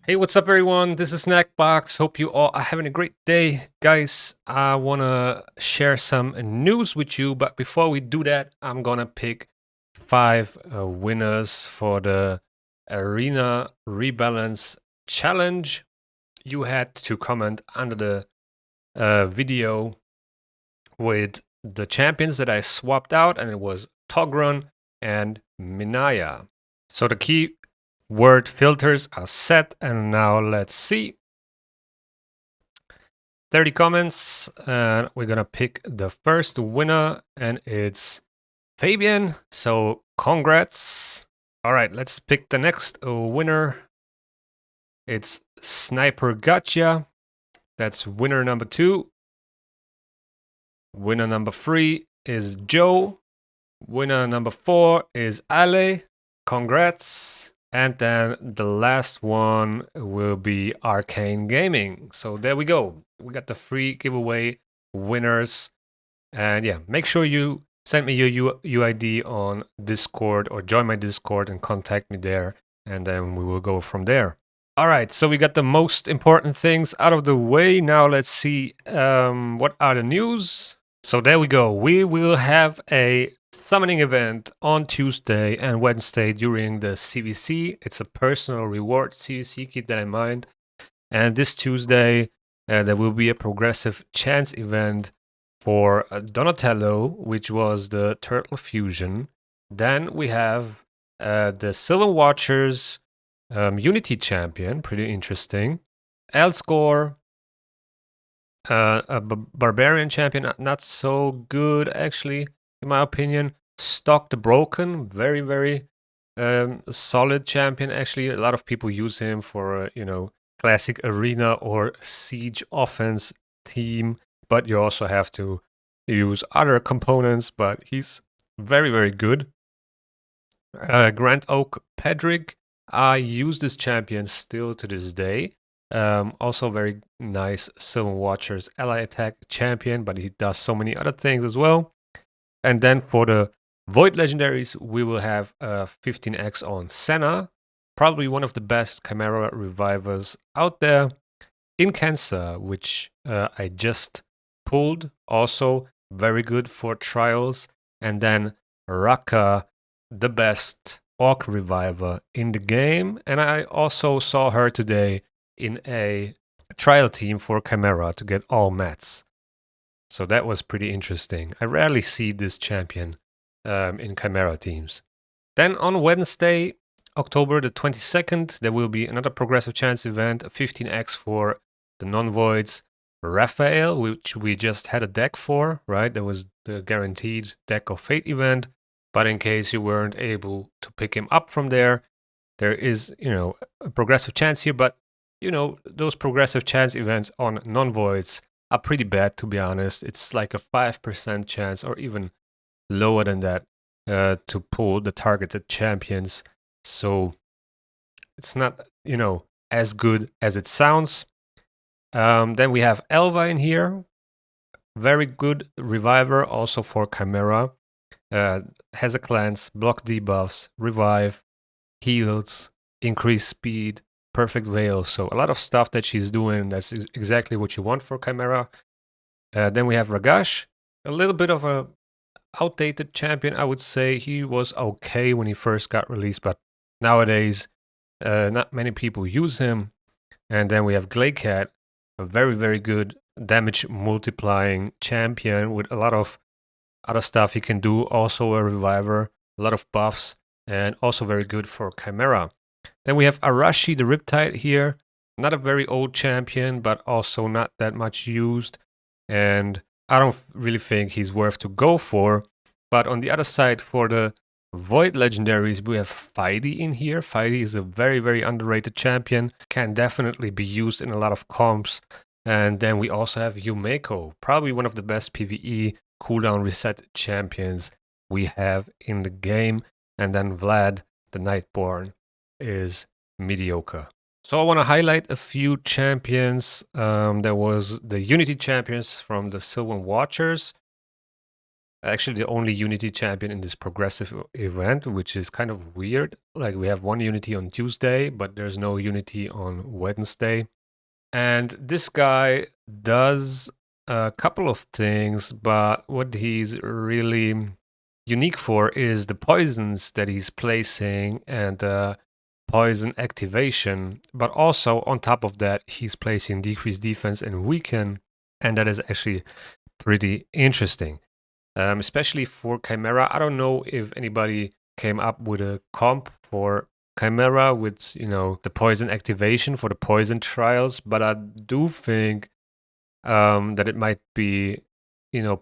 Hey, what's up, everyone? This is Snackbox. Hope you all are having a great day. Guys, I want to share some news with you, but before we do that, I'm going to pick five winners for the Arena Rebalance Challenge. You had to comment under the video with the champions that I swapped out, and it was Togron and Minaya. So the key word filters are set, and now let's see. 30 comments, and we're gonna pick the first winner, and it's Fabian. So congrats. All right, let's pick the next winner. It's Sniper Gotcha. That's winner number 2. Winner number 3 is Joe. Winner number 4 is Ale. Congrats. And then the last one will be Arcane Gaming. So there we go. We got the free giveaway winners. And yeah, make sure you send me your UID on Discord or join my Discord and contact me there. And then we will go from there. All right, so we got the most important things out of the way. Now let's see what are the news. So there we go. We will have a summoning event on Tuesday and Wednesday during the CVC. It's a personal reward CVC, keep that in mind. And this Tuesday, there will be a progressive chance event for Donatello, which was the Turtle Fusion. Then we have the Sylvan Watchers Unity Champion, pretty interesting. Elscore, a Barbarian Champion, not so good actually, in my opinion. Stock the Broken, very, very solid champion. Actually, a lot of people use him for, classic arena or siege offense team. But you also have to use other components, but he's very, very good. Grand Oak Pedrick, I use this champion still to this day. Also very nice Sylvan Watchers ally attack champion, but he does so many other things as well. And then for the Void Legendaries, we will have 15x on Senna, probably one of the best Chimera revivers out there. Incancer, which I just pulled, also very good for trials. And then Raka, the best Orc reviver in the game. And I also saw her today in a trial team for Chimera to get all mats. So that was pretty interesting. I rarely see this champion in Chimera teams. Then on Wednesday, October the 22nd, there will be another progressive chance event, a 15x for the non-voids Raphael, which we just had a deck for, right? That was the guaranteed deck of fate event. But in case you weren't able to pick him up from there, there is, a progressive chance here. But, those progressive chance events on non-voids are pretty bad, to be honest. It's like a 5% chance or even lower than that to pull the targeted champions. So it's not, as good as it sounds. Then we have Elva in here. Very good reviver also for Chimera. Has a cleanse, block debuffs, revive, heals, increase speed, perfect veil. So a lot of stuff that she's doing. That's exactly what you want for Chimera. Then we have Ragash. A little bit of a outdated champion, I would say. He was okay when he first got released, but nowadays not many people use him. And then we have Glaycat, a very, very good damage multiplying champion with a lot of other stuff he can do. Also a reviver, a lot of buffs, and also very good for Chimera. Then we have Arashi the Riptide here. Not a very old champion, but also not that much used. And I don't really think he's worth to go for. But on the other side, for the Void Legendaries, we have Feidi in here. Feidi is a very, very underrated champion. Can definitely be used in a lot of comps. And then we also have Yumeko, probably one of the best PvE cooldown reset champions we have in the game. And then Vlad, the Nightborn, is mediocre. So I want to highlight a few champions. There was the Unity champions from the Sylvan Watchers. Actually, the only Unity champion in this progressive event, which is kind of weird. Like, we have one Unity on Tuesday, but there's no Unity on Wednesday. And this guy does a couple of things, but what he's really unique for is the poisons that he's placing and poison activation. But also, on top of that, he's placing decreased defense and weaken. And that is actually pretty interesting. Especially for Chimera. I don't know if anybody came up with a comp for Chimera with, the poison activation for the poison trials, but I do think that it might be,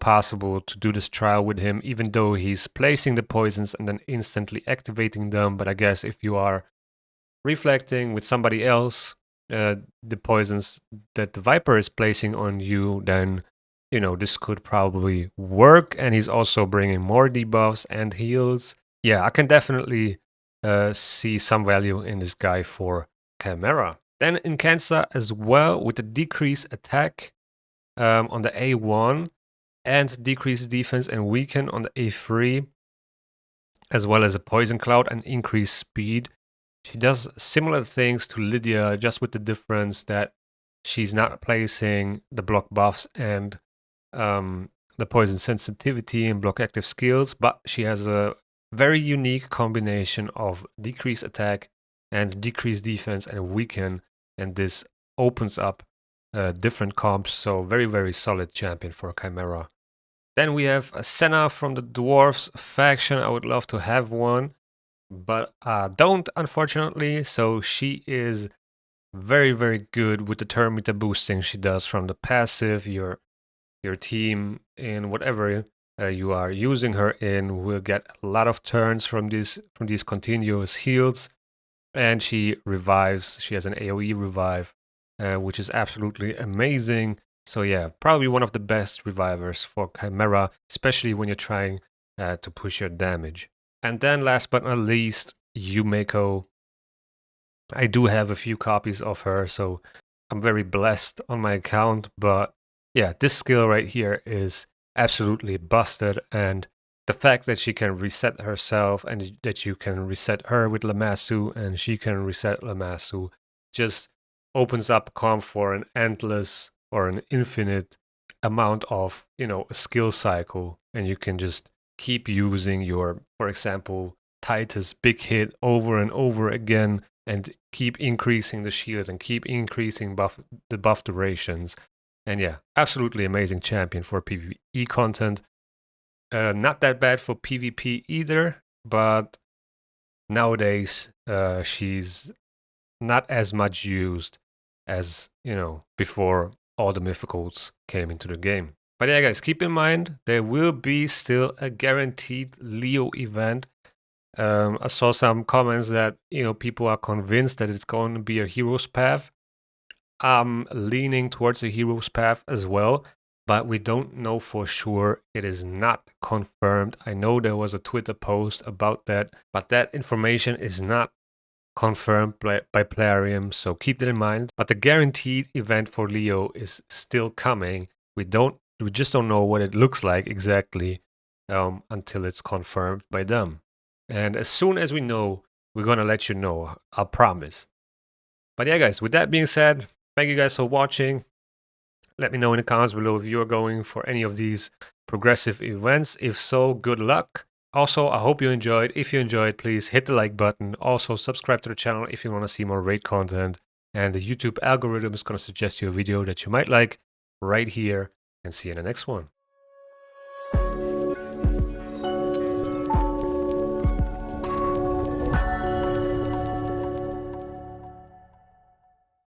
possible to do this trial with him, even though he's placing the poisons and then instantly activating them. But I guess if you are reflecting with somebody else the poisons that the Viper is placing on you, then this could probably work. And he's also bringing more debuffs and heals. Yeah, I can definitely see some value in this guy for Chimera. Then in Cancer as well, with the decrease attack on the A1 and decrease defense and weaken on the A3, as well as a poison cloud and increase speed. She does similar things to Lydia, just with the difference that she's not placing the block buffs and the poison sensitivity and block active skills, but she has a very unique combination of decrease attack and decrease defense and weaken, and this opens up different comps. So very, very solid champion for Chimera. Then we have Senna from the Dwarves faction. I would love to have one, but I don't, unfortunately. So she is very, very good with the turn meter boosting she does from the passive. Your team in whatever you are using her in will get a lot of turns from these continuous heals, and she revives. She has an AoE revive, which is absolutely amazing. So yeah, probably one of the best revivers for Chimera, especially when you're trying to push your damage. And then last but not least, Yumeko. I do have a few copies of her, so I'm very blessed on my account, but yeah, this skill right here is absolutely busted, and the fact that she can reset herself and that you can reset her with Lamassu and she can reset Lamassu just opens up comp for an endless or an infinite amount of, a skill cycle, and you can just keep using your, for example, Titus big hit over and over again and keep increasing the shield and keep increasing the buff durations. And yeah, absolutely amazing champion for PvE content. Not that bad for PvP either, but nowadays she's not as much used as, before all the mythicals came into the game. But yeah, guys, keep in mind, there will be still a guaranteed Leo event. I saw some comments that, people are convinced that it's going to be a hero's path. I'm leaning towards the hero's path as well, but we don't know for sure. It is not confirmed. I know there was a Twitter post about that, but that information is not confirmed by Plarium, so keep that in mind. But the guaranteed event for Leo is still coming. We just don't know what it looks like exactly until it's confirmed by them. And as soon as we know, we're gonna let you know. I promise. But yeah, guys, with that being said, thank you guys for watching. Let me know in the comments below if you're going for any of these progressive events. If so, good luck. Also, I hope you enjoyed. If you enjoyed, please hit the like button. Also, subscribe to the channel if you want to see more raid content. And the YouTube algorithm is going to suggest you a video that you might like right here. And see you in the next one.